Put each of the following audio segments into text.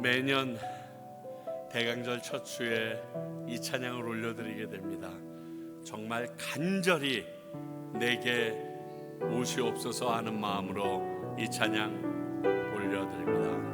매년 대강절 첫 주에 이 찬양을 올려드리게 됩니다. 정말 간절히 내게 오시옵소서 하는 마음으로 이 찬양 올려드립니다.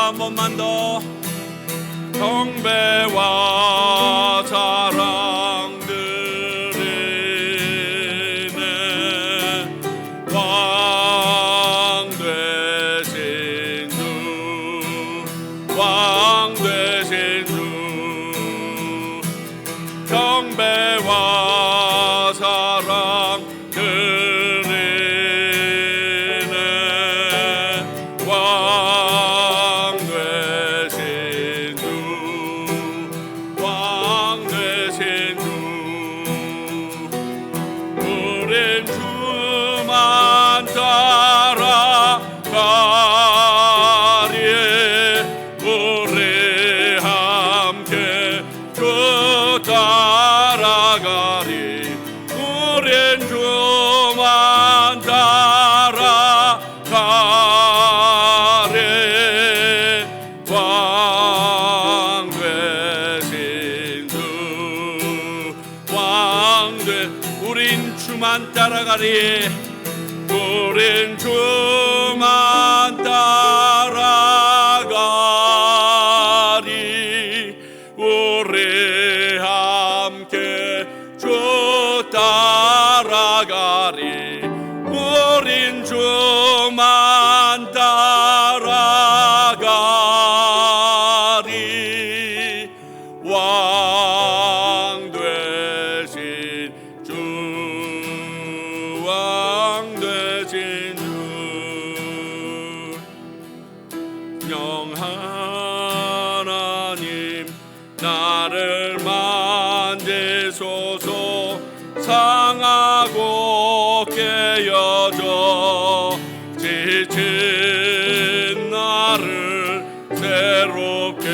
한 번만 더 경배와 자랑 드리네 왕 되신 되신 주 경배와 사랑 드리네 왕 되신 주 왕 되신 주 우린 주만 따라가리 우리 함께 주 따라가리 우린 주만 따라가리 왕 되신 주 왕 되 우린 주만 따라가리 우린 주만 따라가리 우리 함께 주 따라가리 우린 주만 따라가리 왕 되신 주 왕 되신 주 영하나님 나를 만지소서 상하고 깨어져 지친 나를 새롭게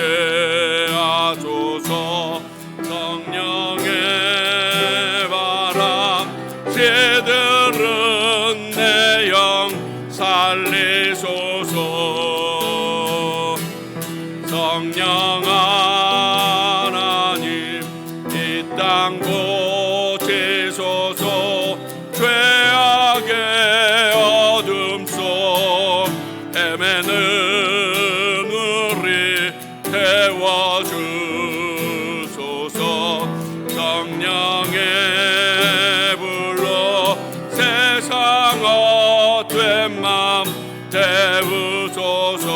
하소서 성령의 바람 시들은 내 영 살리소서 성령 하나님 이 땅 고치소서 죄악의 어둠 속 헤매는 우리 태워주소서 성령의 불로 세상 헛된 맘 태우소서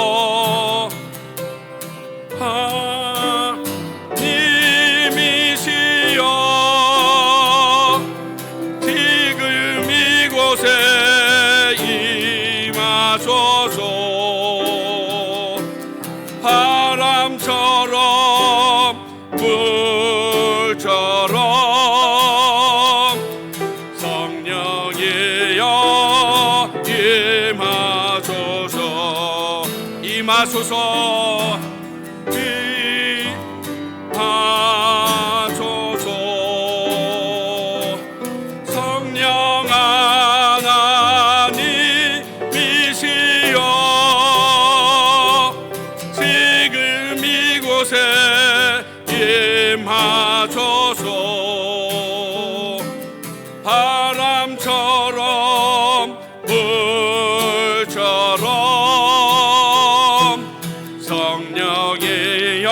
예만도 하나님이시여 지금 이곳에 임하소서 바람처럼 물처럼 성령이여 임하소서 임하소서 임하소서 성령 하나님이시여 지금 이곳에 임하소서 바람처럼 물처럼 성령이여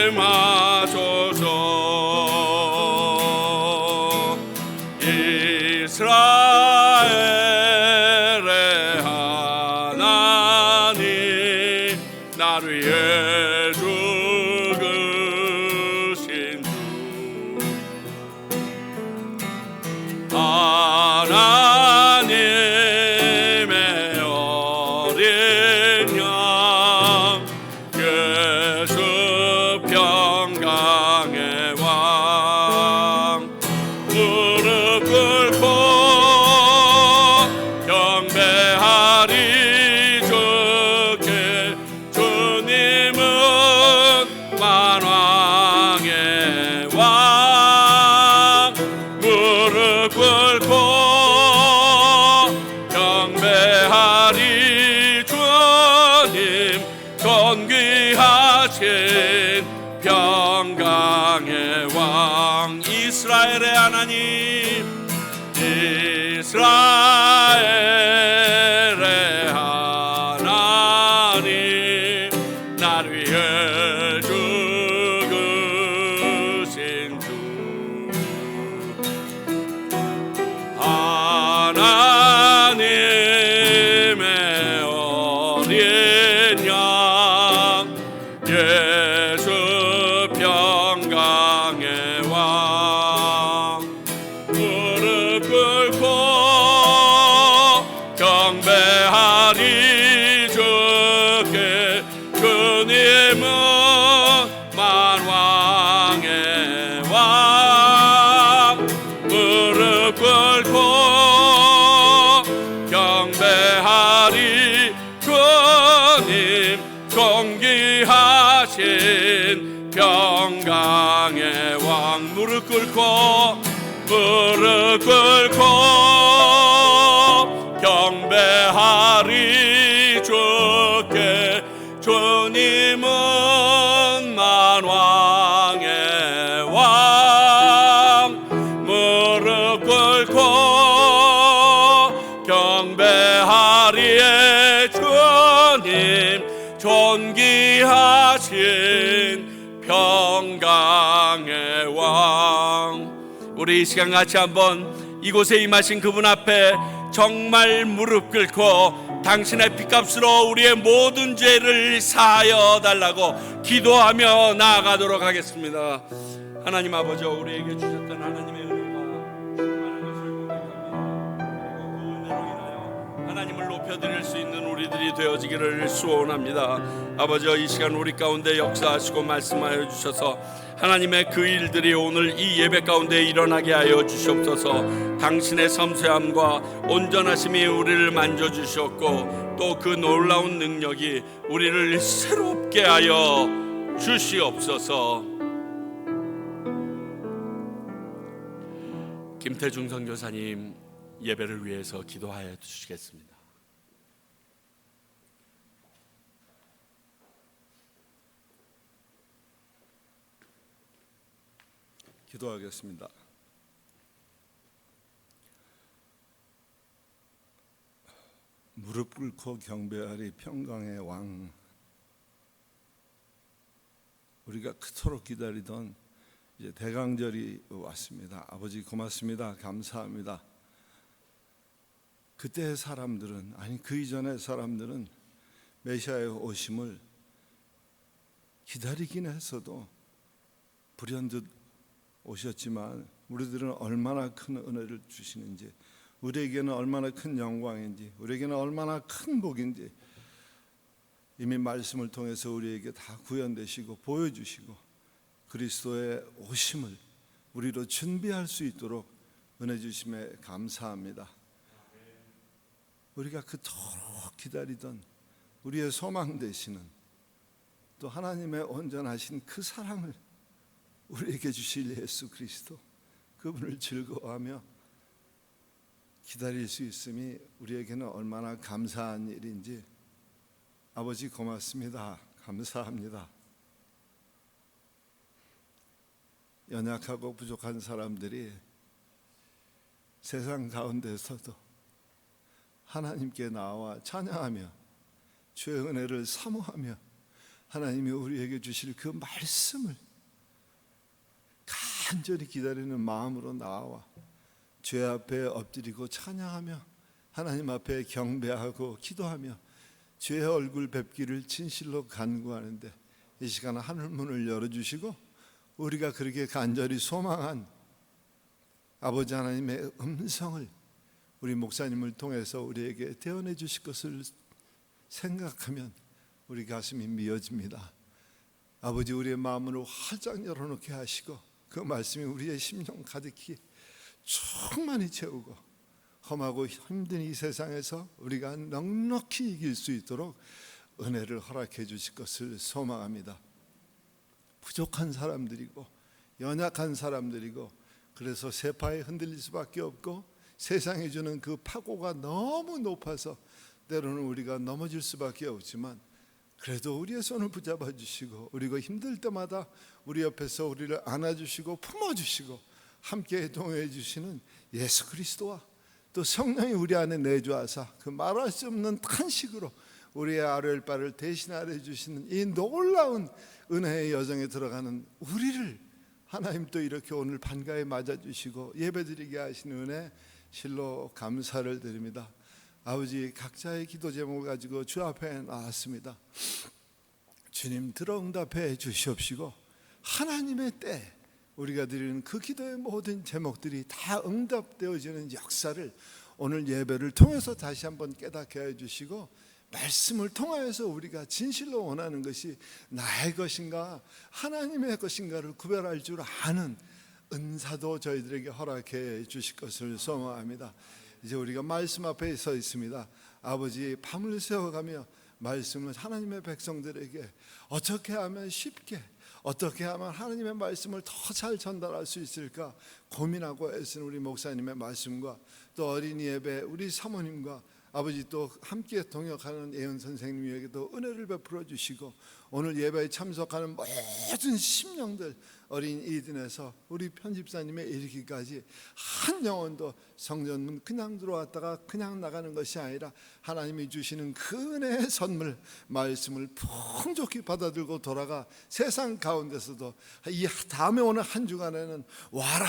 임하소서 이스라엘의 하나님 나를 위해 죽으신 주 하나님의 어린 양 예수 평강의 왕 무릎 꿇고 경배하리 주께 주님은 만왕의 왕 무릎 꿇고 경배하리 주님 존귀하신 평강의 왕 이스라엘의 하나님 이스라엘의 하나님 나를 위해 죽으신 주 무릎 꿇고 경배하리 주께. 주님은 만왕의 왕. 무릎 꿇고 경배하리 주님. 존귀하신 평강의 왕. 무릎 꿇고 경배하리 주께. 주님은 만왕의 왕. 무릎 꿇고 경배하리의 주님. 존귀하신 평강의 왕. 우리 이 시간 같이 한번 이곳에 임하신 그분 앞에 정말 무릎 꿇고 당신의 피값으로 우리의 모든 죄를 사하여 달라고 기도하며 나아가도록 하겠습니다. 하나님 아버지, 우리에게 주셨던 하나님의 은혜가 충만한 것을 고백합니다. 그리고 그 은혜로 인하여 하나님을 높여드릴 수 있는 우리들이 되어지기를 소원합니다. 아버지, 이 시간 우리 가운데 역사하시고 말씀하여 주셔서 하나님의 그 일들이 오늘 이 예배 가운데 일어나게 하여 주시옵소서. 당신의 섬세함과 온전하심이 우리를 만져주셨고 또 그 놀라운 능력이 우리를 새롭게 하여 주시옵소서. 김태중 선교사님 예배를 위해서 기도하여 주시겠습니다. 기도하겠습니다. 무릎 꿇고 경배하리 평강의 왕. 우리가 그토록 기다리던 이제 대강절이 왔습니다. 아버지 고맙습니다. 감사합니다. 그때의 사람들은, 아니 그 이전의 사람들은 메시아의 오심을 기다리긴 했어도 불현듯 오셨지만 우리들은 얼마나 큰 은혜를 주시는지, 우리에게는 얼마나 큰 영광인지, 우리에게는 얼마나 큰 복인지 이미 말씀을 통해서 우리에게 다 구현되시고 보여주시고 그리스도의 오심을 우리로 준비할 수 있도록 은혜 주심에 감사합니다. 우리가 그토록 기다리던 우리의 소망 되시는 또 하나님의 온전하신 그 사랑을 우리에게 주실 예수 그리스도, 그분을 즐거워하며 기다릴 수 있음이 우리에게는 얼마나 감사한 일인지 아버지 고맙습니다. 감사합니다. 연약하고 부족한 사람들이 세상 가운데서도 하나님께 나와 찬양하며 주의 은혜를 사모하며 하나님이 우리에게 주실 그 말씀을 간절히 기다리는 마음으로 나와 죄 앞에 엎드리고 찬양하며 하나님 앞에 경배하고 기도하며 주의 얼굴 뵙기를 진실로 간구하는데 이 시간 하늘 문을 열어주시고 우리가 그렇게 간절히 소망한 아버지 하나님의 음성을 우리 목사님을 통해서 우리에게 대언해 주실 것을 생각하면 우리 가슴이 미어집니다. 아버지, 우리의 마음을 활짝 열어놓게 하시고 그 말씀이 우리의 심령 가득히 충만히 채우고 험하고 힘든 이 세상에서 우리가 넉넉히 이길 수 있도록 은혜를 허락해 주실 것을 소망합니다. 부족한 사람들이고 연약한 사람들이고 그래서 세파에 흔들릴 수밖에 없고 세상이 주는 그 파고가 너무 높아서 때로는 우리가 넘어질 수밖에 없지만 그래도 우리의 손을 붙잡아 주시고 우리가 힘들 때마다 우리 옆에서 우리를 안아주시고 품어주시고 함께 동행해 주시는 예수 그리스도와 또 성령이 우리 안에 내주하사 그 말할 수 없는 탄식으로 우리의 아뢰을 바를 대신하여 주시는 이 놀라운 은혜의 여정에 들어가는 우리를 하나님 또 이렇게 오늘 반가에 맞아주시고 예배드리게 하시는 은혜 실로 감사를 드립니다. 아버지, 각자의 기도 제목을 가지고 주 앞에 나왔습니다. 주님 들어 응답해 주시옵시고 하나님의 때 우리가 드리는 그 기도의 모든 제목들이 다 응답되어지는 역사를 오늘 예배를 통해서 다시 한번 깨닫게 해주시고, 말씀을 통하여서 우리가 진실로 원하는 것이 나의 것인가 하나님의 것인가를 구별할 줄 아는 은사도 저희들에게 허락해 주실 것을 소망합니다. 이제 우리가 말씀 앞에 서 있습니다. 아버지, 밤을 새워가며 말씀을 하나님의 백성들에게 어떻게 하면 쉽게, 어떻게 하면 하나님의 말씀을 더 잘 전달할 수 있을까 고민하고 애쓰는 우리 목사님의 말씀과, 또 어린이 예배 우리 사모님과 아버지, 또 함께 동역하는 예은 선생님에게도 은혜를 베풀어 주시고, 오늘 예배에 참석하는 모든 심령들 어린 이든에서 우리 편집사님에 이르기까지 한 영혼도 성전문 그냥 들어왔다가 그냥 나가는 것이 아니라 하나님이 주시는 그 은혜의 선물 말씀을 풍족히 받아들고 돌아가 세상 가운데서도 이 다음에 오는 한 주간에는 와라,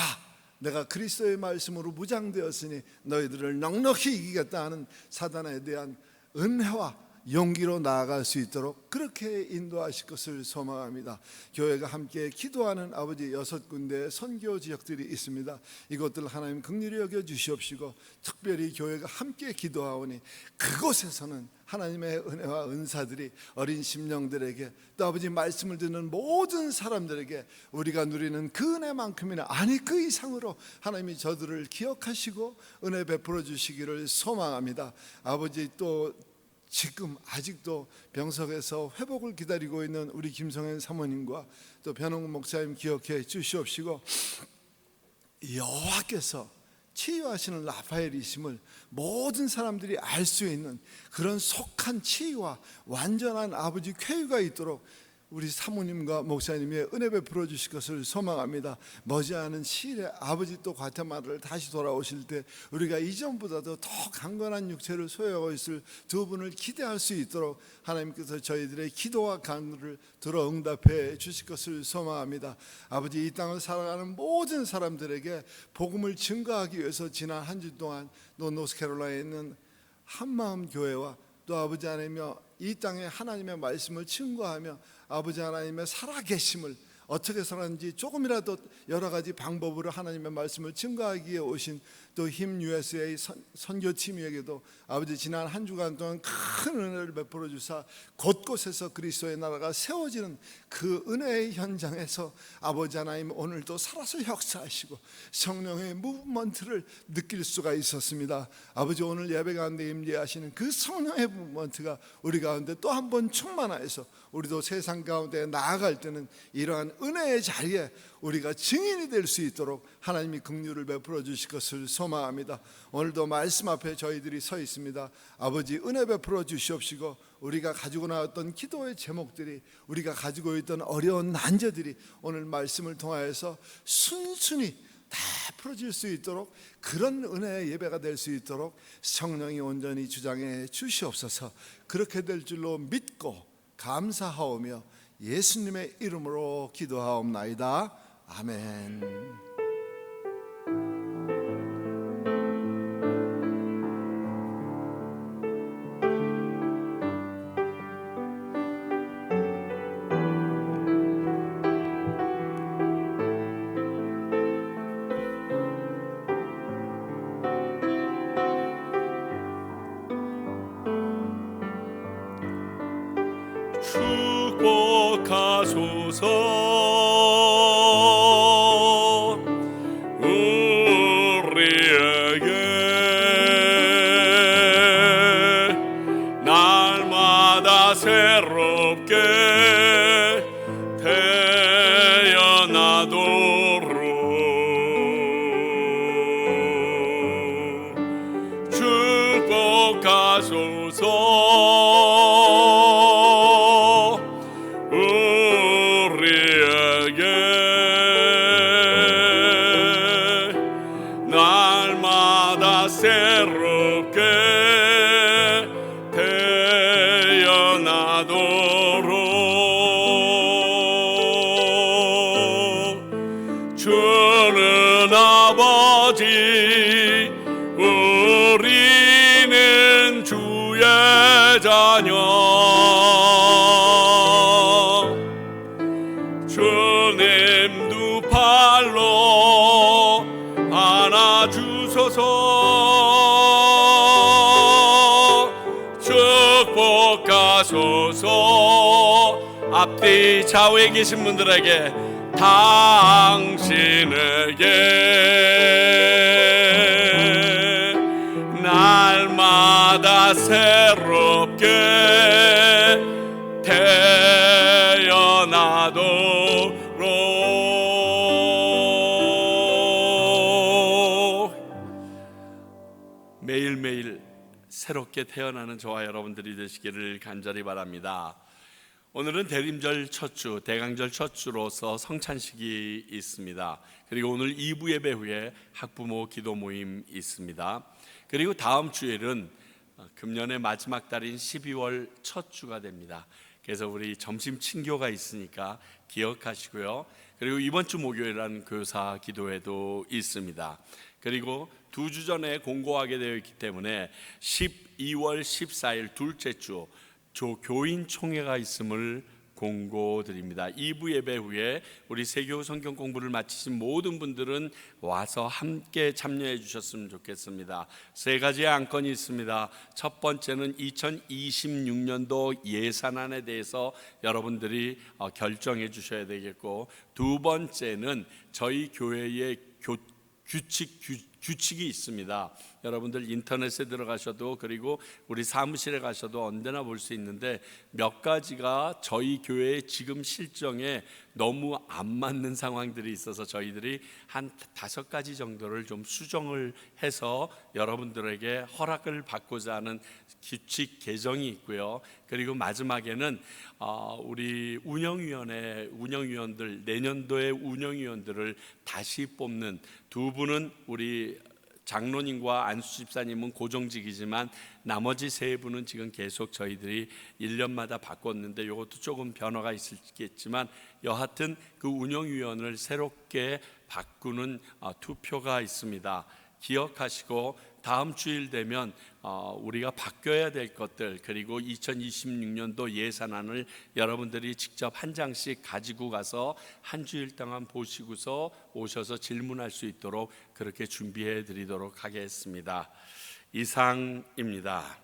내가 그리스도의 말씀으로 무장되었으니 너희들을 넉넉히 이기겠다 하는 사단에 대한 은혜와 용기로 나아갈 수 있도록 그렇게 인도하실 것을 소망합니다. 교회가 함께 기도하는 아버지 6군데의 선교 지역들이 있습니다. 이것들 하나님 긍휼히 여겨 주시옵시고, 특별히 교회가 함께 기도하오니 그곳에서는 하나님의 은혜와 은사들이 어린 심령들에게, 또 아버지 말씀을 듣는 모든 사람들에게 우리가 누리는 그 은혜만큼이나 아니 그 이상으로 하나님이 저들을 기억하시고 은혜 베풀어 주시기를 소망합니다. 아버지, 또 지금 아직도 병석에서 회복을 기다리고 있는 우리 김성현 사모님과 또 변홍 목사님 기억해 주시옵시고, 여호와께서 치유하시는 라파엘이심을 모든 사람들이 알 수 있는 그런 속한 치유와 완전한 아버지 쾌유가 있도록 우리 사모님과 목사님의 은혜 베풀어 주실 것을 소망합니다. 머지않은 시일에 아버지 또 과테마라를 다시 돌아오실 때 우리가 이전보다도 더 강건한 육체를 소유하고 있을 두 분을 기대할 수 있도록 하나님께서 저희들의 기도와 간구를 들어 응답해 주실 것을 소망합니다. 아버지, 이 땅을 살아가는 모든 사람들에게 복음을 증거하기 위해서 지난 한 주 동안 또 노스캐롤라이나에 있는 한마음 교회와 또 아버지 하나님이여 이 땅에 하나님의 말씀을 증거하며 아버지 하나님의 살아계심을 어떻게 살았는지 조금이라도 여러 가지 방법으로 하나님의 말씀을 증거하기 위해 오신 또 힘 USA 선교팀에게도 아버지 지난 한 주간 동안 큰 은혜를 베풀어 주사 곳곳에서 그리스도의 나라가 세워지는 그 은혜의 현장에서 아버지 하나님 오늘도 살아서 역사하시고 성령의 무브먼트를 느낄 수가 있었습니다. 아버지, 오늘 예배 가운데 임재하시는 그 성령의 무브먼트가 우리 가운데 또 한 번 충만하여서 우리도 세상 가운데 나아갈 때는 이러한 은혜의 자리에 우리가 증인이 될 수 있도록 하나님이 긍휼을 베풀어 주실 것을 소망합니다. 오늘도 말씀 앞에 저희들이 서 있습니다. 아버지, 은혜 베풀어 주시옵시고, 우리가 가지고 나왔던 기도의 제목들이, 우리가 가지고 있던 어려운 난제들이 오늘 말씀을 통하여서 순순히 다 풀어질 수 있도록, 그런 은혜의 예배가 될 수 있도록 성령이 온전히 주장해 주시옵소서. 그렇게 될 줄로 믿고 감사하오며 예수님의 이름으로 기도하옵나이다. 아멘. 축복하소서 우리에게 날마다 새롭게 태어나도록 축복하소서 우리에게 날마다 새롭게 태어나도록 주는 아버지 우리는 주의 자녀 주님 두 팔 주소서. 축복하소서. 앞뒤 좌우에 계신 분들에게 당신에게 날마다 새롭게 태어나도록. 매일매일 새롭게 태어나는 저와 여러분들이 되시기를 간절히 바랍니다. 오늘은 대림절 첫 주, 대강절 첫 주로서 성찬식이 있습니다. 그리고 오늘 2부 예배 후에 학부모 기도 모임 있습니다. 그리고 다음 주일은 금년의 마지막 달인 12월 첫 주가 됩니다. 그래서 우리 점심 친교가 있으니까 기억하시고요. 그리고 이번 주 목요일은 교사 기도회도 있습니다. 그리고 2주 전에 공고하게 되어 있기 때문에 12월 14일 둘째 주 교인 총회가 있음을 공고드립니다. 2부 예배 후에 우리 세교 성경 공부를 마치신 모든 분들은 와서 함께 참여해 주셨으면 좋겠습니다. 세 가지의 안건이 있습니다. 첫 번째는 2026년도 예산안에 대해서 여러분들이 결정해 주셔야 되겠고, 두 번째는 저희 교회의 규칙이 있습니다. 여러분들 인터넷에 들어가셔도 그리고 우리 사무실에 가셔도 언제나 볼 수 있는데 몇 가지가 저희 교회의 지금 실정에 너무 안 맞는 상황들이 있어서 저희들이 한 5가지 정도를 좀 수정을 해서 여러분들에게 허락을 받고자 하는 규칙 개정이 있고요. 그리고 마지막에는 우리 운영위원들 내년도의 운영위원들을 다시 뽑는 두 분은 우리 장로님과 안수 집사님은 고정직이지만 나머지 세 분은 지금 계속 저희들이 1년마다 바꿨는데 이것도 조금 변화가 있겠지만 여하튼 그 운영위원을 새롭게 바꾸는 투표가 있습니다. 기억하시고 다음 주일 되면 우리가 바뀌어야 될 것들, 그리고 2026년도 예산안을 여러분들이 직접 한 장씩 가지고 가서 한 주일 동안 보시고서 오셔서 질문할 수 있도록 그렇게 준비해 드리도록 하겠습니다. 이상입니다.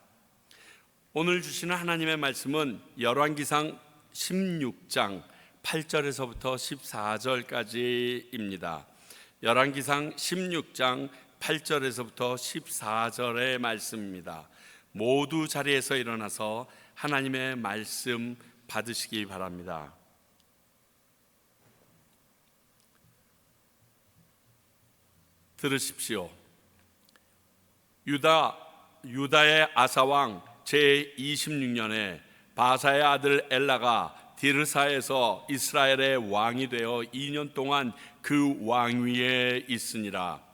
오늘 주시는 하나님의 말씀은 열왕기상 16장 8절에서부터 14절까지입니다. 열왕기상 16장 8절에서부터 14절의 말씀입니다. 모두 자리에서 일어나서 하나님의 말씀 받으시기 바랍니다. 들으십시오. 유다의 아사왕 제26년에 바사의 아들 엘라가 디르사에서 이스라엘의 왕이 되어 2년 동안 그 왕위에 있으니라.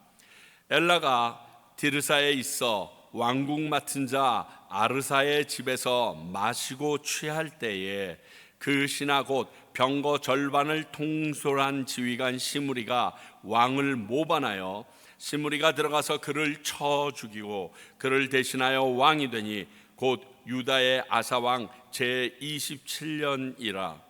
엘라가 디르사에 있어 왕궁 맡은 자 아르사의 집에서 마시고 취할 때에 그 신하 곧 병거 절반을 통솔한 지휘관 시므리가 왕을 모반하여 시므리가 들어가서 그를 쳐 죽이고 그를 대신하여 왕이 되니 곧 유다의 아사왕 제27년이라.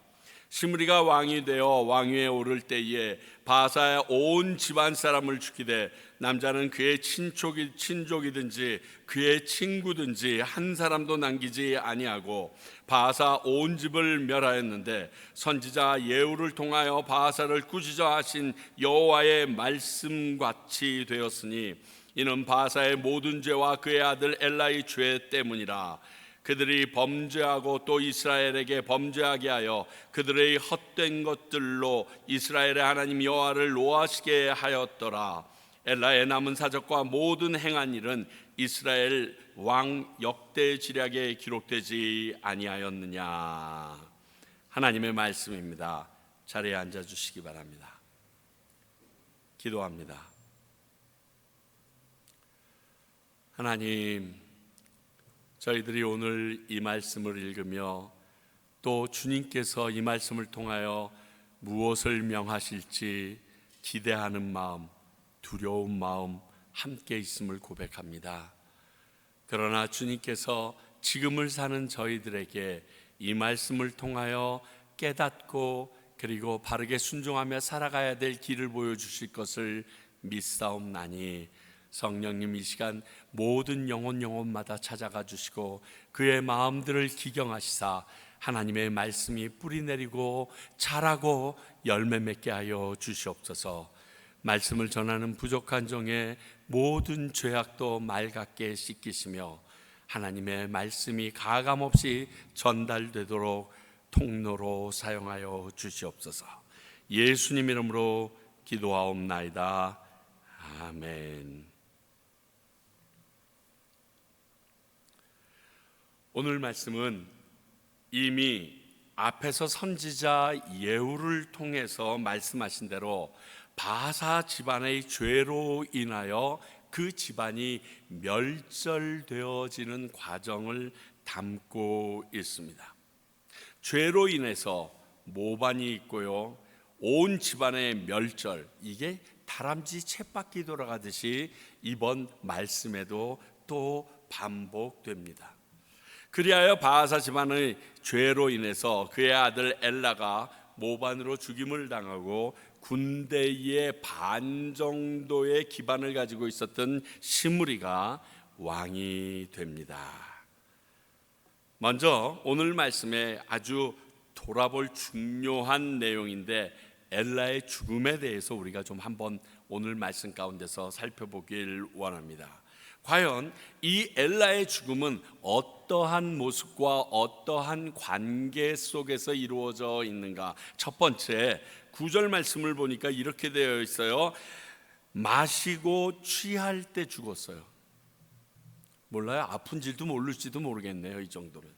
시므리가 왕이 되어 왕위에 오를 때에 바사의 온 집안 사람을 죽이되 남자는 그의 친족이든지 그의 친구든지 한 사람도 남기지 아니하고 바사 온 집을 멸하였는데 선지자 예후를 통하여 바사를 꾸짖어 하신 여호와의 말씀같이 되었으니 이는 바사의 모든 죄와 그의 아들 엘라의 죄 때문이라. 그들이 범죄하고 또 이스라엘에게 범죄하게 하여 그들의 헛된 것들로 이스라엘의 하나님 여호와를 노하시게 하였더라. 엘라의 남은 사적과 모든 행한 일은 이스라엘 왕 역대 지략에 기록되지 아니하였느냐. 하나님의 말씀입니다. 자리에 앉아 주시기 바랍니다. 기도합니다. 하나님, 저희들이 오늘 이 말씀을 읽으며 또 주님께서 이 말씀을 통하여 무엇을 명하실지 기대하는 마음, 두려운 마음 함께 있음을 고백합니다. 그러나 주님께서 지금을 사는 저희들에게 이 말씀을 통하여 깨닫고 그리고 바르게 순종하며 살아가야 될 길을 보여주실 것을 믿사옵나니 성령님 이 시간 모든 영혼마다 찾아가 주시고 그의 마음들을 기경하시사 하나님의 말씀이 뿌리 내리고 자라고 열매 맺게 하여 주시옵소서. 말씀을 전하는 부족한 종의 모든 죄악도 맑게 씻기시며 하나님의 말씀이 가감없이 전달되도록 통로로 사용하여 주시옵소서. 예수님 이름으로 기도하옵나이다. 아멘. 오늘 말씀은 이미 앞에서 선지자 예후를 통해서 말씀하신 대로 바사 집안의 죄로 인하여 그 집안이 멸절되어지는 과정을 담고 있습니다. 죄로 인해서 모반이 있고요, 온 집안의 멸절, 이게 다람쥐 쳇바퀴 돌아가듯이 이번 말씀에도 또 반복됩니다. 그리하여 바하사 집안의 죄로 인해서 그의 아들 엘라가 모반으로 죽임을 당하고 군대의 반 정도의 기반을 가지고 있었던 시므리가 왕이 됩니다. 먼저 오늘 말씀에 아주 돌아볼 중요한 내용인데 엘라의 죽음에 대해서 우리가 좀 한번 오늘 말씀 가운데서 살펴보길 원합니다. 과연 이 엘라의 죽음은 어떠한 모습과 어떠한 관계 속에서 이루어져 있는가? 첫 번째 9절 말씀을 보니까 이렇게 되어 있어요. 마시고 취할 때 죽었어요. 몰라요? 아픈지도 모를지도 모르겠네요. 이 정도면.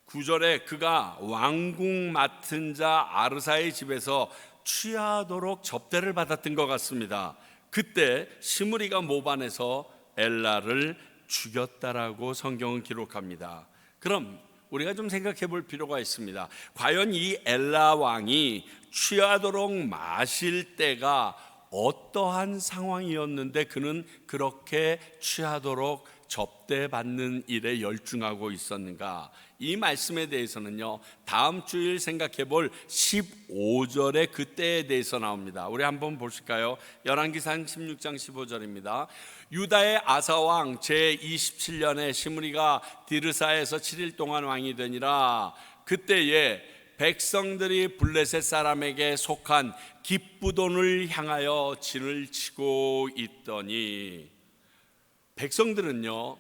9절에 그가 왕궁 맡은 자 아르사의 집에서 취하도록 접대를 받았던 것 같습니다. 그때 시므리가 모반에서 엘라를 죽였다라고 성경은 기록합니다. 그럼 우리가 좀 생각해 볼 필요가 있습니다. 과연 이 엘라 왕이 취하도록 마실 때가 어떠한 상황이었는데 그는 그렇게 취하도록 접대받는 일에 열중하고 있었는가? 이 말씀에 대해서는요, 다음 주일 생각해 볼 15절의 그때에 대해서 나옵니다. 우리 한번 보실까요? 열왕기상 16장 15절입니다. 유다의 아사왕 제27년에 시므리가 디르사에서 7일 동안 왕이 되니라. 그때에 백성들이 블레셋 사람에게 속한 기쁘돈을 향하여 진을 치고 있더니, 백성들은요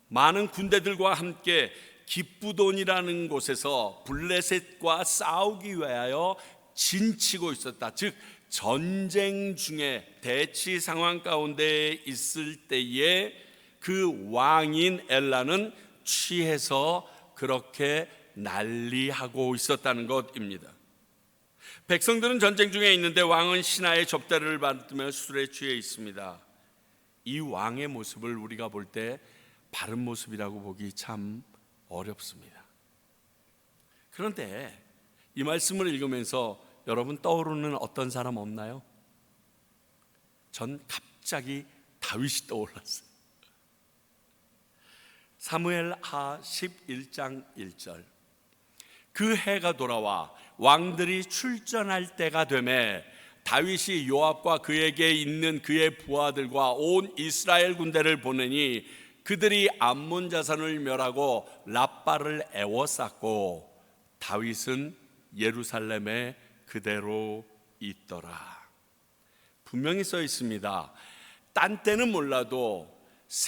많은 군대들과 함께 기쁘돈이라는 곳에서 블레셋과 싸우기 위하여 진치고 있었다. 즉 전쟁 중에 대치 상황 가운데 있을 때에 그 왕인 엘라는 취해서 그렇게 난리하고 있었다는 것입니다. 백성들은 전쟁 중에 있는데 왕은 신하의 접대를 받으며 술에 취해 있습니다. 이 왕의 모습을 우리가 볼 때 바른 모습이라고 보기 참 어렵습니다. 그런데 이 말씀을 읽으면서 여러분 떠오르는 어떤 사람 없나요? 전 갑자기 다윗이 떠올랐어요. 사무엘하 11장 1절. 그 해가 돌아와 왕들이 출전할 때가 되매 다윗이 요압과 그에게 있는 그의 부하들과 온 이스라엘 군대를 보내니 그들이 암몬 자손을 멸하고 랍바를 애워쌌고 다윗은 예루살렘에 그대로 있더라. 분명히 써 있습니다. 딴 때는 몰라도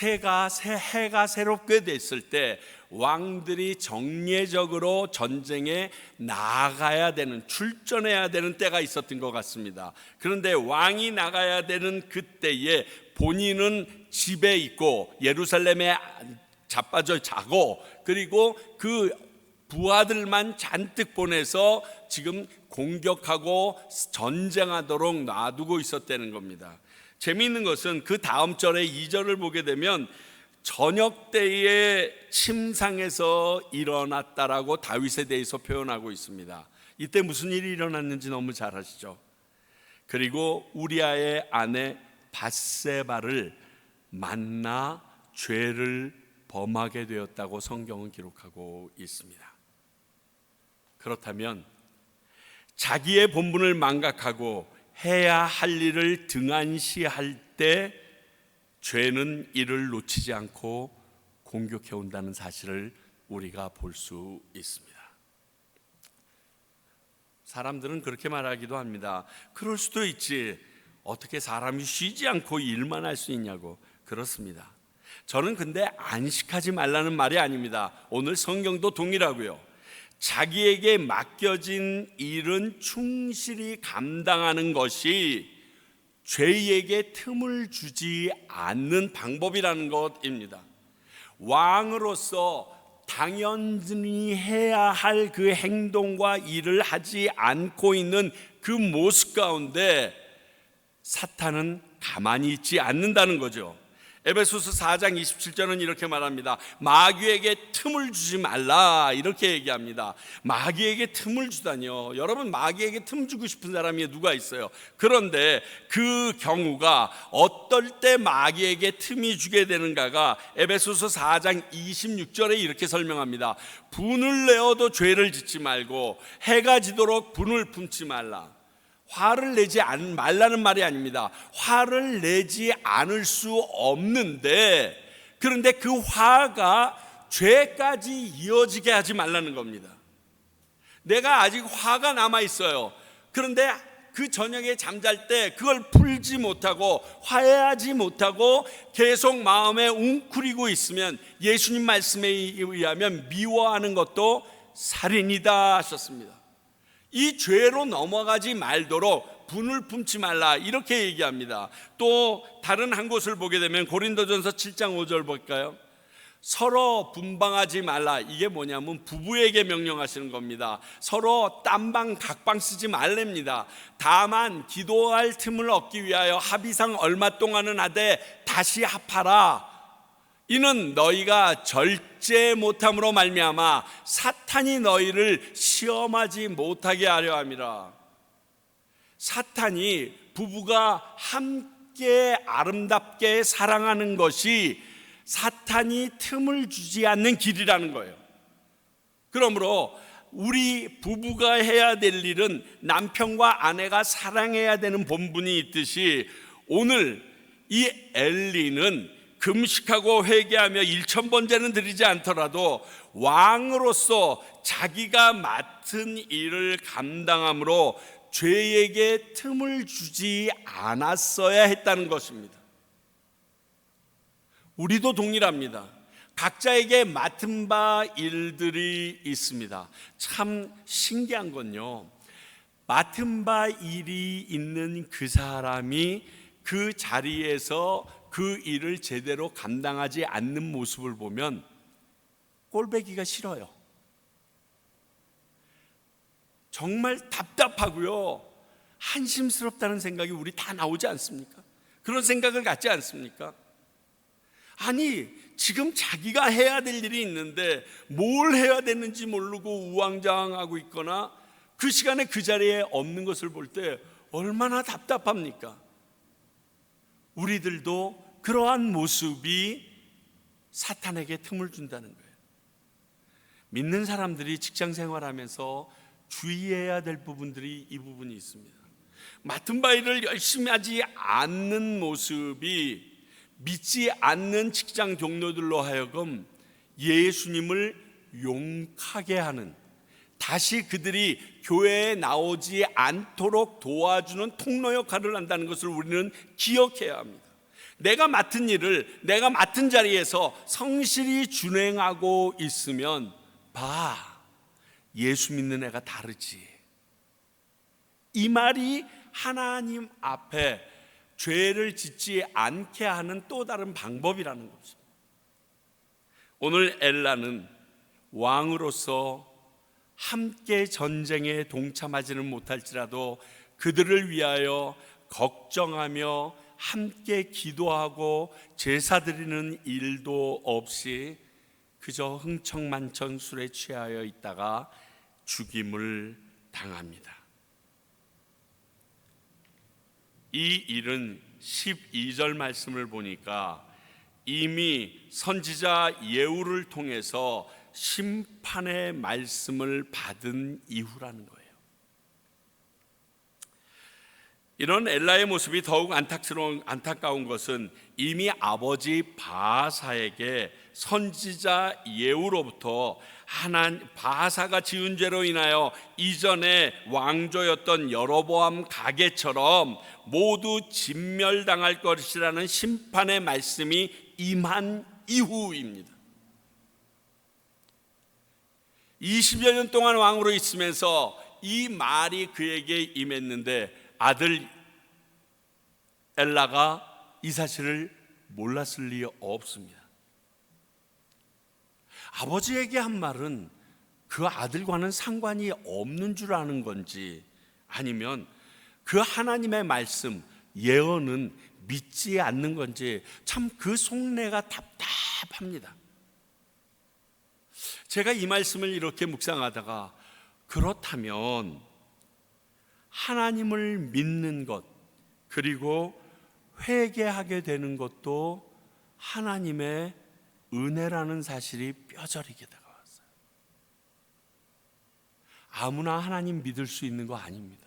해가 새롭게 됐을 때 왕들이 정례적으로 전쟁에 나가야 되는, 출전해야 되는 때가 있었던 것 같습니다. 그런데 왕이 나가야 되는 그때에 본인은 집에 있고 예루살렘에 자빠져 자고, 그리고 그 부하들만 잔뜩 보내서 지금 공격하고 전쟁하도록 놔두고 있었다는 겁니다. 재미있는 것은 그 다음 절에 2절을 보게 되면 저녁 때에 침상에서 일어났다라고 다윗에 대해서 표현하고 있습니다. 이때 무슨 일이 일어났는지 너무 잘 아시죠? 그리고 우리아의 아내 밧세바를 만나 죄를 범하게 되었다고 성경은 기록하고 있습니다. 그렇다면 자기의 본분을 망각하고 해야 할 일을 등한시할 때 죄는 이를 놓치지 않고 공격해 온다는 사실을 우리가 볼 수 있습니다. 사람들은 그렇게 말하기도 합니다. 그럴 수도 있지. 어떻게 사람이 쉬지 않고 일만 할 수 있냐고. 그렇습니다. 저는 근데 안식하지 말라는 말이 아닙니다. 오늘 성경도 동일하고요. 자기에게 맡겨진 일은 충실히 감당하는 것이 죄에게 틈을 주지 않는 방법이라는 것입니다. 왕으로서 당연히 해야 할 그 행동과 일을 하지 않고 있는 그 모습 가운데 사탄은 가만히 있지 않는다는 거죠. 에베소서 4장 27절은 이렇게 말합니다. 마귀에게 틈을 주지 말라, 이렇게 얘기합니다. 마귀에게 틈을 주다니요. 여러분, 마귀에게 틈 주고 싶은 사람이 누가 있어요? 그런데 그 경우가 어떨 때 마귀에게 틈이 주게 되는가가 에베소서 4장 26절에 이렇게 설명합니다. 분을 내어도 죄를 짓지 말고 해가 지도록 분을 품지 말라. 화를 내지 말라는 말이 아닙니다. 화를 내지 않을 수 없는데, 그런데 그 화가 죄까지 이어지게 하지 말라는 겁니다. 내가 아직 화가 남아 있어요. 그런데 그 저녁에 잠잘 때 그걸 풀지 못하고 화해하지 못하고 계속 마음에 웅크리고 있으면 예수님 말씀에 의하면 미워하는 것도 살인이다 하셨습니다. 이 죄로 넘어가지 말도록 분을 품지 말라, 이렇게 얘기합니다. 또 다른 한 곳을 보게 되면 고린도전서 7장 5절 볼까요? 서로 분방하지 말라. 이게 뭐냐면 부부에게 명령하시는 겁니다. 서로 딴방 각방 쓰지 말랍니다. 다만 기도할 틈을 얻기 위하여 합의상 얼마 동안은 하되 다시 합하라. 이는 너희가 절제 못함으로 말미암아 사탄이 너희를 시험하지 못하게 하려 함이라. 사탄이 부부가 함께 아름답게 사랑하는 것이 사탄이 틈을 주지 않는 길이라는 거예요. 그러므로 우리 부부가 해야 될 일은 남편과 아내가 사랑해야 되는 본분이 있듯이, 오늘 이 엘리는 금식하고 회개하며 1000번제는 드리지 않더라도 왕으로서 자기가 맡은 일을 감당함으로 죄에게 틈을 주지 않았어야 했다는 것입니다. 우리도 동일합니다. 각자에게 맡은 바 일들이 있습니다. 참 신기한 건요, 맡은 바 일이 있는 그 사람이 그 자리에서 그 일을 제대로 감당하지 않는 모습을 보면 꼴보기가 싫어요. 정말 답답하고요, 한심스럽다는 생각이 우리 다 나오지 않습니까? 그런 생각을 갖지 않습니까? 아니, 지금 자기가 해야 될 일이 있는데 뭘 해야 되는지 모르고 우왕좌왕하고 있거나 그 시간에 그 자리에 없는 것을 볼 때 얼마나 답답합니까? 우리들도 그러한 모습이 사탄에게 틈을 준다는 거예요. 믿는 사람들이 직장 생활하면서 주의해야 될 부분들이 이 부분이 있습니다. 맡은 바 일을 열심히 하지 않는 모습이 믿지 않는 직장 동료들로 하여금 예수님을 용하게 하는, 다시 그들이 교회에 나오지 않도록 도와주는 통로 역할을 한다는 것을 우리는 기억해야 합니다. 내가 맡은 일을 내가 맡은 자리에서 성실히 준행하고 있으면 봐, 예수 믿는 애가 다르지. 이 말이 하나님 앞에 죄를 짓지 않게 하는 또 다른 방법이라는 것입니다. 오늘 엘라는 왕으로서 함께 전쟁에 동참하지는 못할지라도 그들을 위하여 걱정하며 함께 기도하고 제사 드리는 일도 없이 그저 흥청만청 술에 취하여 있다가 죽임을 당합니다. 이 일은 12절 말씀을 보니까 이미 선지자 예후를 통해서 심판의 말씀을 받은 이후라는 거예요. 이런 엘라의 모습이 더욱 안타까운 것은 이미 아버지 바하사에게 선지자 예후로부터 바하사가 지은 죄로 인하여 이전에 왕조였던 여로보암 가게처럼 모두 진멸당할 것이라는 심판의 말씀이 임한 이후입니다. 20여 년 동안 왕으로 있으면서 이 말이 그에게 임했는데 아들 엘라가 이 사실을 몰랐을 리 없습니다. 아버지에게 한 말은 그 아들과는 상관이 없는 줄 아는 건지, 아니면 그 하나님의 말씀, 예언은 믿지 않는 건지, 참 그 속내가 답답합니다. 제가 이 말씀을 이렇게 묵상하다가, 그렇다면 하나님을 믿는 것, 그리고 회개하게 되는 것도 하나님의 은혜라는 사실이 뼈저리게 다가왔어요. 아무나 하나님 믿을 수 있는 거 아닙니다.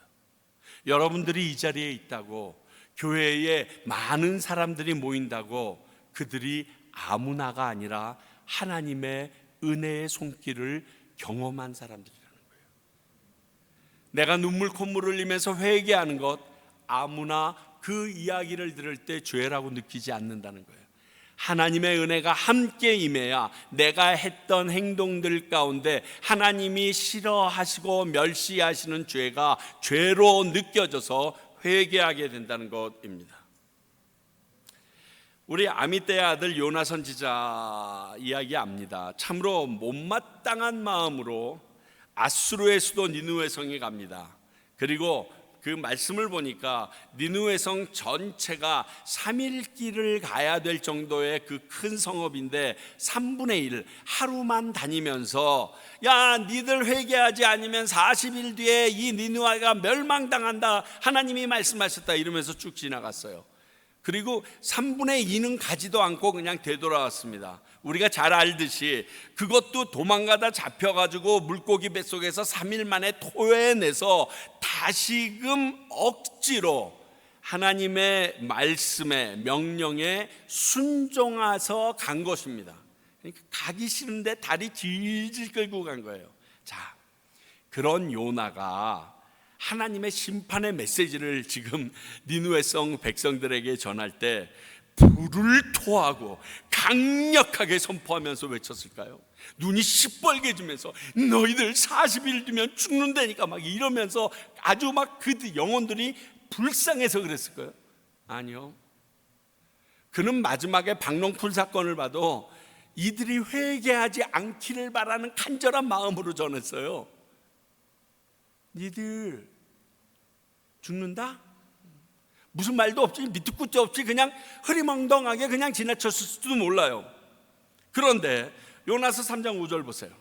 여러분들이 이 자리에 있다고, 교회에 많은 사람들이 모인다고 그들이 아무나가 아니라 하나님의 은혜의 손길을 경험한 사람들이라는 거예요. 내가 눈물 콧물 흘리면서 회개하는 것, 아무나 그 이야기를 들을 때 죄라고 느끼지 않는다는 거예요. 하나님의 은혜가 함께 임해야 내가 했던 행동들 가운데 하나님이 싫어하시고 멸시하시는 죄가 죄로 느껴져서 회개하게 된다는 것입니다. 우리 아미떼의 아들 요나 선지자 이야기 압니다. 참으로 못마땅한 마음으로 아수르의 수도 니느웨 성에 갑니다. 그리고 그 말씀을 보니까 니느웨 성 전체가 3일 길을 가야 될 정도의 그 큰 성읍인데 3분의 1 하루만 다니면서, 야 니들 회개하지 않으면 40일 뒤에 이 니느웨가 멸망당한다, 하나님이 말씀하셨다, 이러면서 쭉 지나갔어요. 그리고 3분의 2는 가지도 않고 그냥 되돌아왔습니다. 우리가 잘 알듯이 그것도 도망가다 잡혀가지고 물고기 뱃속에서 3일 만에 토해내서 다시금 억지로 하나님의 말씀에, 명령에 순종해서 간 것입니다. 그러니까 가기 싫은데 다리 질질 끌고 간 거예요. 자, 그런 요나가 하나님의 심판의 메시지를 지금 니느웨 성 백성들에게 전할 때 불을 토하고 강력하게 선포하면서 외쳤을까요? 눈이 시뻘개지면서 너희들 40일 뒤면 죽는다니까 막 이러면서 아주 막 그 영혼들이 불쌍해서 그랬을까요? 아니요. 그는 마지막에 박농풀 사건을 봐도 이들이 회개하지 않기를 바라는 간절한 마음으로 전했어요. 니들 죽는다? 무슨 말도 없이, 밑도 끝도 없이 그냥 흐리멍덩하게 그냥 지나쳤을 수도 몰라요. 그런데 요나서 3장 5절 보세요.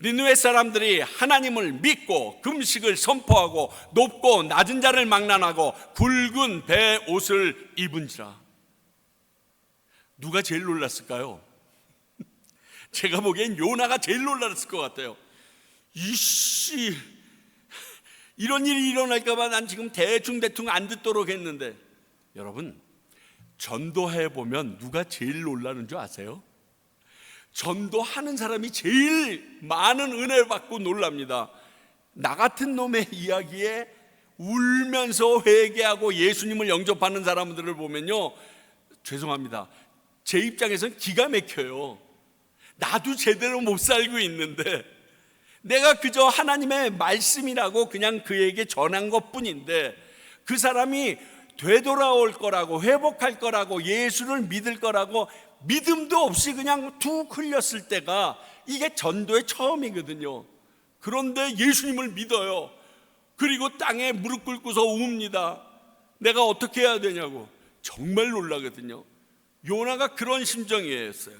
니느웨 사람들이 하나님을 믿고 금식을 선포하고 높고 낮은 자를 망난하고 굵은 배 옷을 입은지라. 누가 제일 놀랐을까요? 제가 보기엔 요나가 제일 놀랐을 것 같아요. 이씨, 이런 일이 일어날까봐 난 지금 대충 안 듣도록 했는데, 여러분 전도해 보면 누가 제일 놀라는 줄 아세요? 전도하는 사람이 제일 많은 은혜를 받고 놀랍니다. 나 같은 놈의 이야기에 울면서 회개하고 예수님을 영접하는 사람들을 보면요, 죄송합니다, 제 입장에서는 기가 막혀요. 나도 제대로 못 살고 있는데 내가 그저 하나님의 말씀이라고 그냥 그에게 전한 것뿐인데, 그 사람이 되돌아올 거라고, 회복할 거라고, 예수를 믿을 거라고 믿음도 없이 그냥 툭 흘렸을 때가 이게 전도의 처음이거든요. 그런데 예수님을 믿어요. 그리고 땅에 무릎 꿇고서 웁니다. 내가 어떻게 해야 되냐고. 정말 놀라거든요. 요나가 그런 심정이었어요.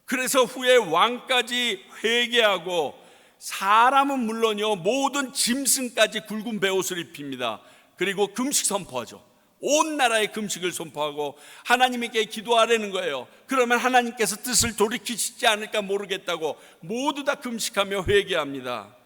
그래서 후에 왕까지 회개하고, 사람은 물론요 모든 짐승까지 굵은 베옷을 입힙니다. 그리고 금식 선포하죠. 온 나라에 금식을 선포하고 하나님께 기도하라는 거예요. 그러면 하나님께서 뜻을 돌이키시지 않을까 모르겠다고 모두 다 금식하며 회개합니다.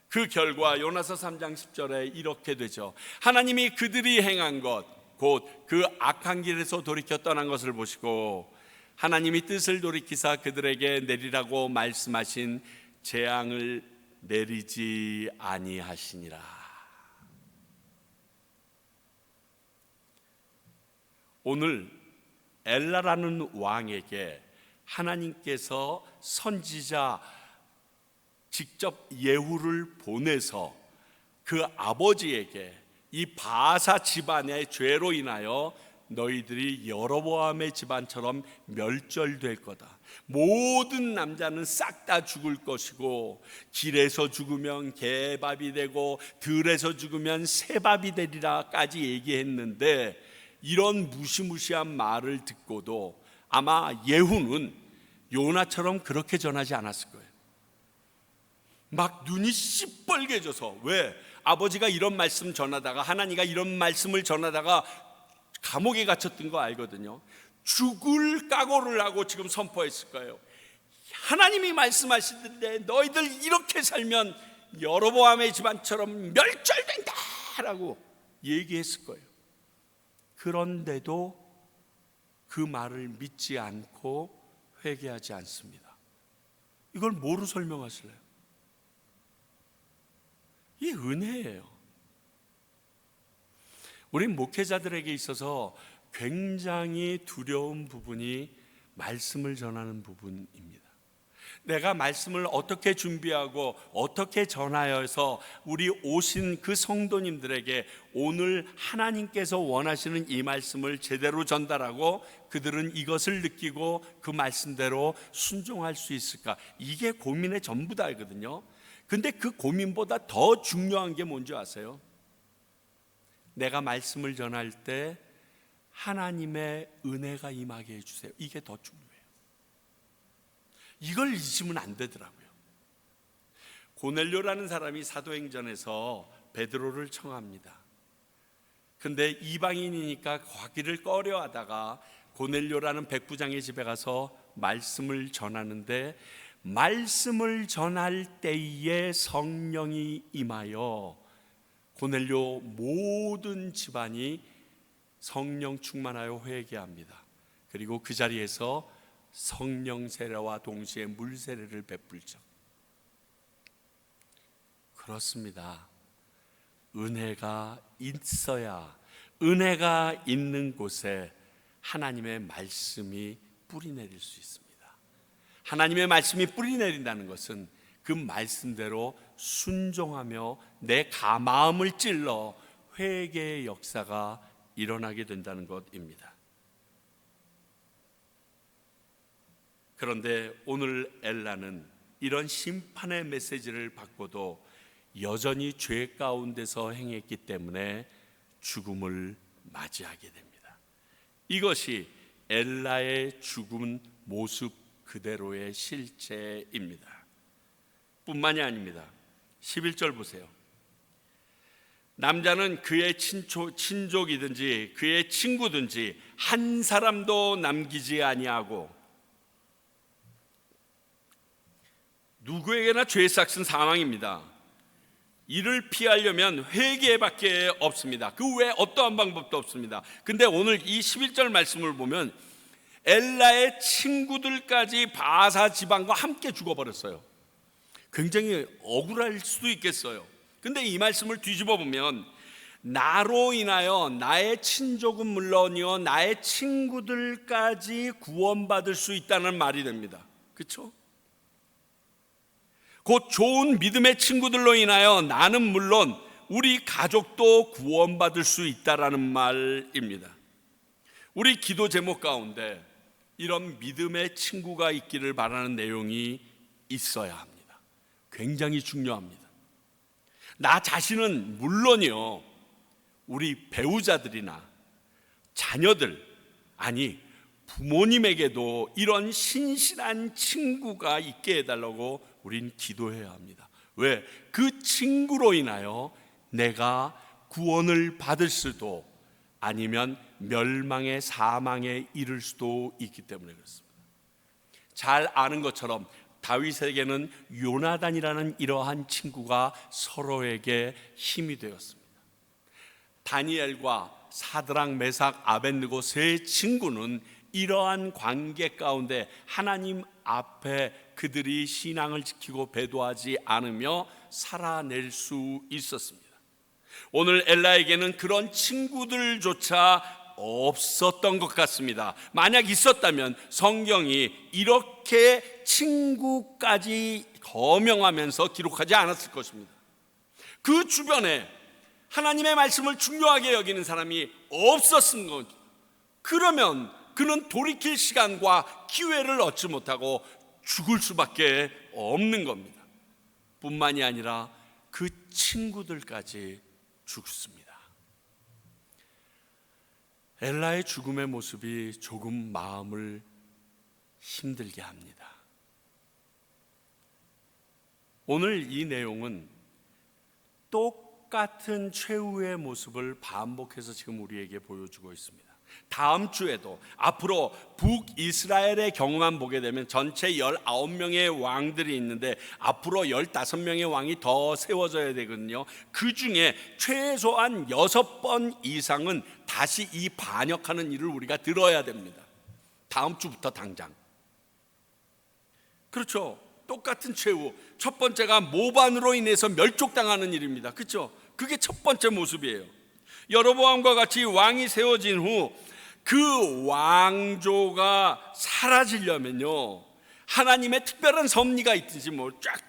그 결과 요나서 3장 10절에 이렇게 되죠. 하나님이 그들이 행한 것, 곧 그 악한 길에서 돌이켜 떠난 것을 보시고 하나님이 뜻을 돌이키사 그들에게 내리라고 말씀하신 재앙을 내리지 아니하시니라. 오늘 엘라라는 왕에게 하나님께서 선지자 직접 예후를 보내서 그 아버지에게 이 바사 집안의 죄로 인하여 너희들이 여로보암의 집안처럼 멸절될 거다. 모든 남자는 싹 다 죽을 것이고 길에서 죽으면 개밥이 되고 들에서 죽으면 새밥이 되리라까지 얘기했는데 이런 무시무시한 말을 듣고도 아마 예후는 요나처럼 그렇게 전하지 않았을 거예요. 막 눈이 시뻘개져서, 왜? 아버지가 이런 말씀 전하다가 하나님가 이런 말씀을 전하다가 감옥에 갇혔던 거 알거든요. 죽을 각오를 하고 지금 선포했을 거예요. 하나님이 말씀하시던데 너희들 이렇게 살면 여로보암의 집안처럼 멸절된다라고 얘기했을 거예요. 그런데도 그 말을 믿지 않고 회개하지 않습니다. 이걸 뭐로 설명하실래요? 이 은혜예요. 우리 목회자들에게 있어서 굉장히 두려운 부분이 말씀을 전하는 부분입니다. 내가 말씀을 어떻게 준비하고 어떻게 전하여서 우리 오신 그 성도님들에게 오늘 하나님께서 원하시는 이 말씀을 제대로 전달하고 그들은 이것을 느끼고 그 말씀대로 순종할 수 있을까? 이게 고민의 전부다거든요. 근데 그 고민보다 더 중요한 게 뭔지 아세요? 내가 말씀을 전할 때 하나님의 은혜가 임하게 해주세요. 이게 더 중요해요. 이걸 잊으면 안 되더라고요. 고넬료라는 사람이 사도행전에서 베드로를 청합니다. 근데 이방인이니까 가기를 꺼려하다가 고넬료라는 백부장의 집에 가서 말씀을 전하는데 말씀을 전할 때에 성령이 임하여 고넬료 모든 집안이 성령 충만하여 회개합니다. 그리고 그 자리에서 성령 세례와 동시에 물 세례를 베풀죠. 그렇습니다. 은혜가 있어야, 은혜가 있는 곳에 하나님의 말씀이 뿌리 내릴 수 있습니다. 하나님의 말씀이 뿌리 내린다는 것은 그 말씀대로 순종하며 내 마음을 찔러 회개의 역사가 일어나게 된다는 것입니다. 그런데 오늘 엘라는 이런 심판의 메시지를 받고도 여전히 죄 가운데서 행했기 때문에 죽음을 맞이하게 됩니다. 이것이 엘라의 죽은 모습 그대로의 실체입니다. 뿐만이 아닙니다. 11절 보세요. 남자는 그의 친족이든지 그의 친구든지 한 사람도 남기지 아니하고 누구에게나 죄 삭은 사망입니다. 이를 피하려면 회개밖에 없습니다. 그 외에 어떠한 방법도 없습니다. 근데 오늘 이 11절 말씀을 보면 엘라의 친구들까지 바사 지방과 함께 죽어버렸어요. 굉장히 억울할 수도 있겠어요. 근데 이 말씀을 뒤집어 보면 나로 인하여 나의 친족은 물론이요 나의 친구들까지 구원받을 수 있다는 말이 됩니다. 그렇죠? 곧 좋은 믿음의 친구들로 인하여 나는 물론 우리 가족도 구원받을 수 있다라는 말입니다. 우리 기도 제목 가운데 이런 믿음의 친구가 있기를 바라는 내용이 있어야 합니다. 굉장히 중요합니다. 나 자신은 물론이요 우리 배우자들이나 자녀들, 아니 부모님에게도 이런 신실한 친구가 있게 해달라고 우린 기도해야 합니다. 왜? 그 친구로 인하여 내가 구원을 받을 수도 아니면 멸망의 사망에 이를 수도 있기 때문에 그렇습니다. 잘 아는 것처럼 다윗에게는 요나단이라는 이러한 친구가 서로에게 힘이 되었습니다. 다니엘과 사드락, 메삭, 아벳느고 세 친구는 이러한 관계 가운데 하나님 앞에 그들이 신앙을 지키고 배도하지 않으며 살아낼 수 있었습니다. 오늘 엘라에게는 그런 친구들조차 없었던 것 같습니다. 만약 있었다면 성경이 이렇게 친구까지 거명하면서 기록하지 않았을 것입니다. 그 주변에 하나님의 말씀을 중요하게 여기는 사람이 없었은 것. 그러면 그는 돌이킬 시간과 기회를 얻지 못하고 죽을 수밖에 없는 겁니다. 뿐만이 아니라 그 친구들까지 죽습니다. 엘라의 죽음의 모습이 조금 마음을 힘들게 합니다. 오늘 이 내용은 똑같은 최후의 모습을 반복해서 지금 우리에게 보여주고 있습니다. 다음 주에도 앞으로 북이스라엘의 경우만 보게 되면 전체 19명의 왕들이 있는데 앞으로 15명의 왕이 더 세워져야 되거든요. 그 중에 최소한 6번 이상은 다시 이 반역하는 일을 우리가 들어야 됩니다. 다음 주부터 당장. 그렇죠. 똑같은 최후. 첫 번째가 모반으로 인해서 멸족당하는 일입니다. 그렇죠? 그게 첫 번째 모습이에요. 여로보암과 같이 왕이 세워진 후 그 왕조가 사라지려면요, 하나님의 특별한 섭리가 있든지 쫙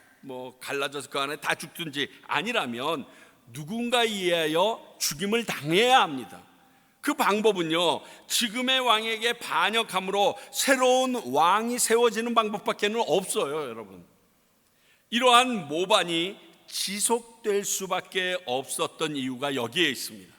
갈라져서 그 안에 다 죽든지 아니라면 누군가에 의하여 죽임을 당해야 합니다. 그 방법은요, 지금의 왕에게 반역함으로 새로운 왕이 세워지는 방법밖에 없어요, 여러분. 이러한 모반이 지속될 수밖에 없었던 이유가 여기에 있습니다.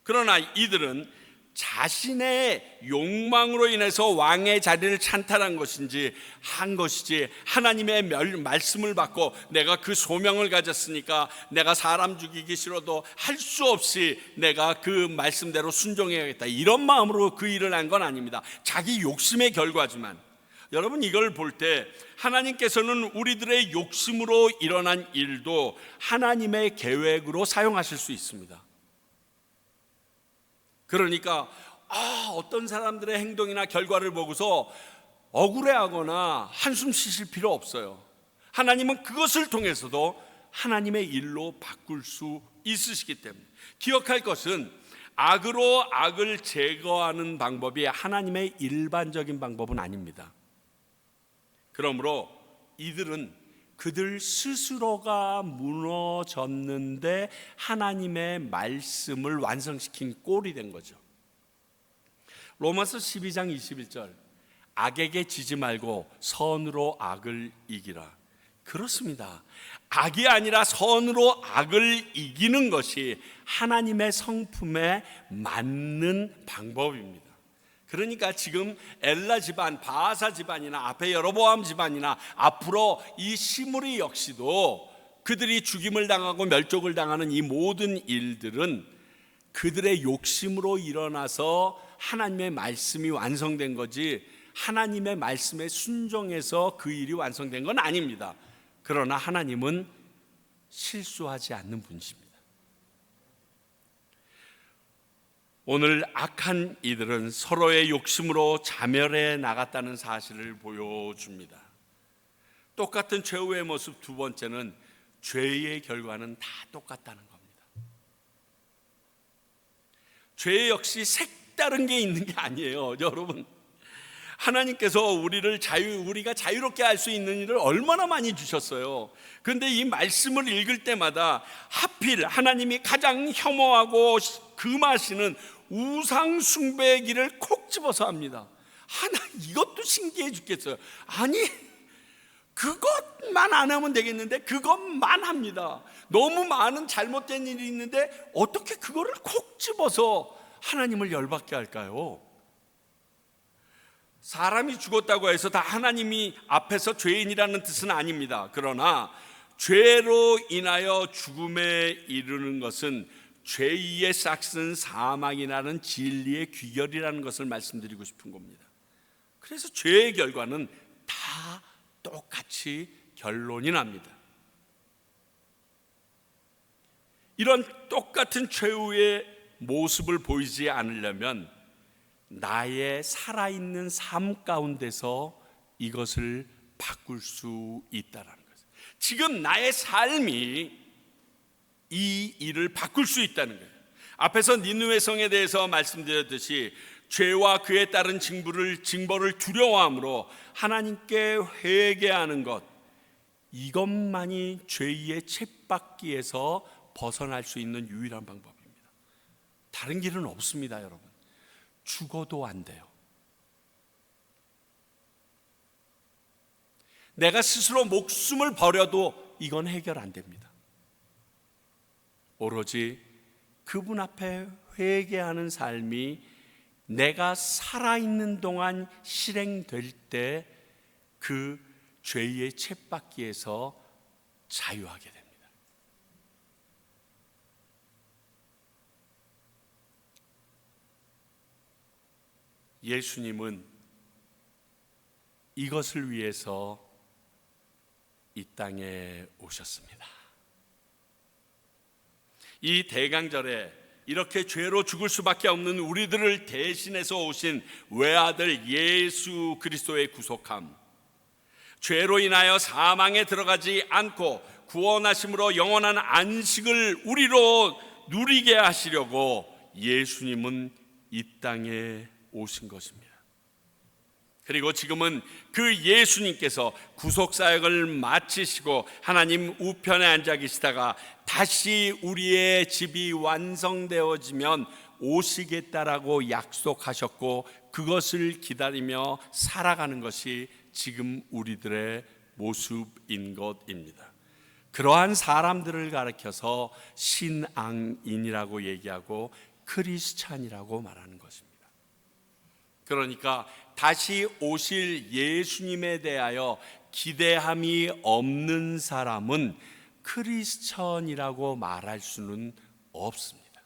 그러나 이들은 자신의 욕망으로 인해서 왕의 자리를 찬탈한 것인지 한 것이지 하나님의 말씀을 받고 내가 그 소명을 가졌으니까 내가 사람 죽이기 싫어도 할 수 없이 내가 그 말씀대로 순종해야겠다, 이런 마음으로 그 일을 한 건 아닙니다. 자기 욕심의 결과지만 여러분, 이걸 볼 때 하나님께서는 우리들의 욕심으로 일어난 일도 하나님의 계획으로 사용하실 수 있습니다. 그러니까 어떤 사람들의 행동이나 결과를 보고서 억울해하거나 한숨 쉬실 필요 없어요. 하나님은 그것을 통해서도 하나님의 일로 바꿀 수 있으시기 때문에. 기억할 것은 악으로 악을 제거하는 방법이 하나님의 일반적인 방법은 아닙니다. 그러므로 이들은 그들 스스로가 무너졌는데 하나님의 말씀을 완성시킨 꼴이 된 거죠. 로마서 12장 21절, 악에게 지지 말고 선으로 악을 이기라. 그렇습니다. 악이 아니라 선으로 악을 이기는 것이 하나님의 성품에 맞는 방법입니다. 그러니까 지금 엘라 집안, 바하사 집안이나 앞에 여로보암 집안이나 앞으로 이 시므리 역시도 그들이 죽임을 당하고 멸족을 당하는 이 모든 일들은 그들의 욕심으로 일어나서 하나님의 말씀이 완성된 거지 하나님의 말씀에 순종해서 그 일이 완성된 건 아닙니다. 그러나 하나님은 실수하지 않는 분이십니다. 오늘 악한 이들은 서로의 욕심으로 자멸해 나갔다는 사실을 보여줍니다. 똑같은 최후의 모습 두 번째는 죄의 결과는 다 똑같다는 겁니다. 죄 역시 색다른 게 있는 게 아니에요, 여러분. 하나님께서 우리가 자유롭게 할 수 있는 일을 얼마나 많이 주셨어요. 그런데 이 말씀을 읽을 때마다 하필 하나님이 가장 혐오하고 금하시는 우상 숭배의 길을 콕 집어서 합니다. 이것도 신기해 죽겠어요. 아니, 그것만 안 하면 되겠는데 그것만 합니다. 너무 많은 잘못된 일이 있는데 어떻게 그거를 콕 집어서 하나님을 열받게 할까요? 사람이 죽었다고 해서 다 하나님이 앞에서 죄인이라는 뜻은 아닙니다. 그러나 죄로 인하여 죽음에 이르는 것은 죄의 싹슨 사망이라는 진리의 귀결이라는 것을 말씀드리고 싶은 겁니다. 그래서 죄의 결과는 다 똑같이 결론이 납니다. 이런 똑같은 최후의 모습을 보이지 않으려면 나의 살아있는 삶 가운데서 이것을 바꿀 수 있다는 거죠. 지금 나의 삶이 이 일을 바꿀 수 있다는 거예요. 앞에서 니느웨 성에 대해서 말씀드렸듯이 죄와 그에 따른 징벌을 두려워함으로 하나님께 회개하는 것, 이것만이 죄의 쳇바퀴에서 벗어날 수 있는 유일한 방법입니다. 다른 길은 없습니다, 여러분. 죽어도 안 돼요. 내가 스스로 목숨을 버려도 이건 해결 안 됩니다. 오로지 그분 앞에 회개하는 삶이 내가 살아있는 동안 실행될 때 그 죄의 쳇바퀴에서 자유하게 됩니다. 예수님은 이것을 위해서 이 땅에 오셨습니다. 이 대강절에 이렇게 죄로 죽을 수밖에 없는 우리들을 대신해서 오신 외아들 예수 그리스도의 구속함, 죄로 인하여 사망에 들어가지 않고 구원하심으로 영원한 안식을 우리로 누리게 하시려고 예수님은 이 땅에 오신 것입니다. 그리고 지금은 그 예수님께서 구속사역을 마치시고 하나님 우편에 앉아 계시다가 다시 우리의 집이 완성되어지면 오시겠다라고 약속하셨고 그것을 기다리며 살아가는 것이 지금 우리들의 모습인 것입니다. 그러한 사람들을 가리켜서 신앙인이라고 얘기하고 크리스찬이라고 말하는 것입니다. 그러니까 다시 오실 예수님에 대하여 기대함이 없는 사람은 크리스천이라고 말할 수는 없습니다.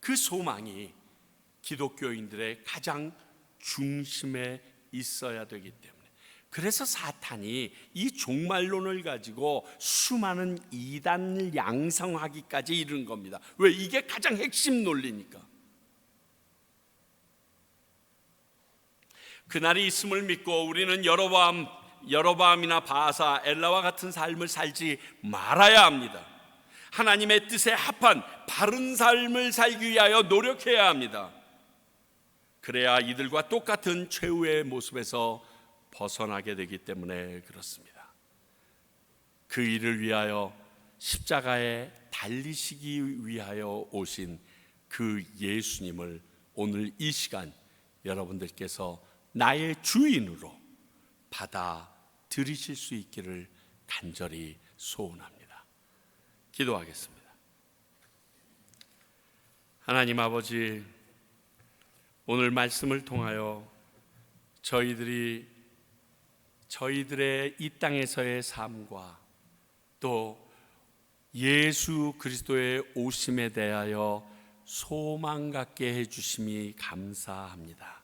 그 소망이 기독교인들의 가장 중심에 있어야 되기 때문에, 그래서 사탄이 이 종말론을 가지고 수많은 이단을 양성하기까지 이른 겁니다. 왜? 이게 가장 핵심 논리니까. 그날이 있음을 믿고 우리는 여로보암이나 바아사, 엘라와 같은 삶을 살지 말아야 합니다. 하나님의 뜻에 합한 바른 삶을 살기 위하여 노력해야 합니다. 그래야 이들과 똑같은 최후의 모습에서 벗어나게 되기 때문에 그렇습니다. 그 일을 위하여 십자가에 달리시기 위하여 오신 그 예수님을 오늘 이 시간 여러분들께서 나의 주인으로 받아들이실 수 있기를 간절히 소원합니다. 기도하겠습니다. 하나님 아버지, 오늘 말씀을 통하여 저희들의 이 땅에서의 삶과 또 예수 그리스도의 오심에 대하여 소망 갖게 해주심이 감사합니다.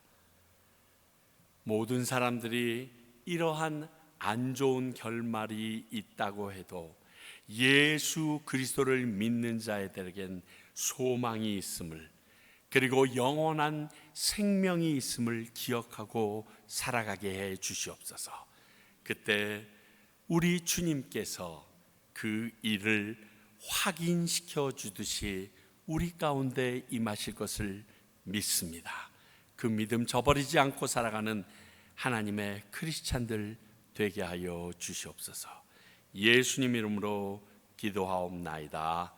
모든 사람들이 이러한 안 좋은 결말이 있다고 해도 예수 그리스도를 믿는 자들에겐 소망이 있음을, 그리고 영원한 생명이 있음을 기억하고 살아가게 해 주시옵소서. 그때 우리 주님께서 그 일을 확인시켜 주듯이 우리 가운데 임하실 것을 믿습니다. 그 믿음 저버리지 않고 살아가는 하나님의 크리스찬들 되게 하여 주시옵소서. 예수님 이름으로 기도하옵나이다.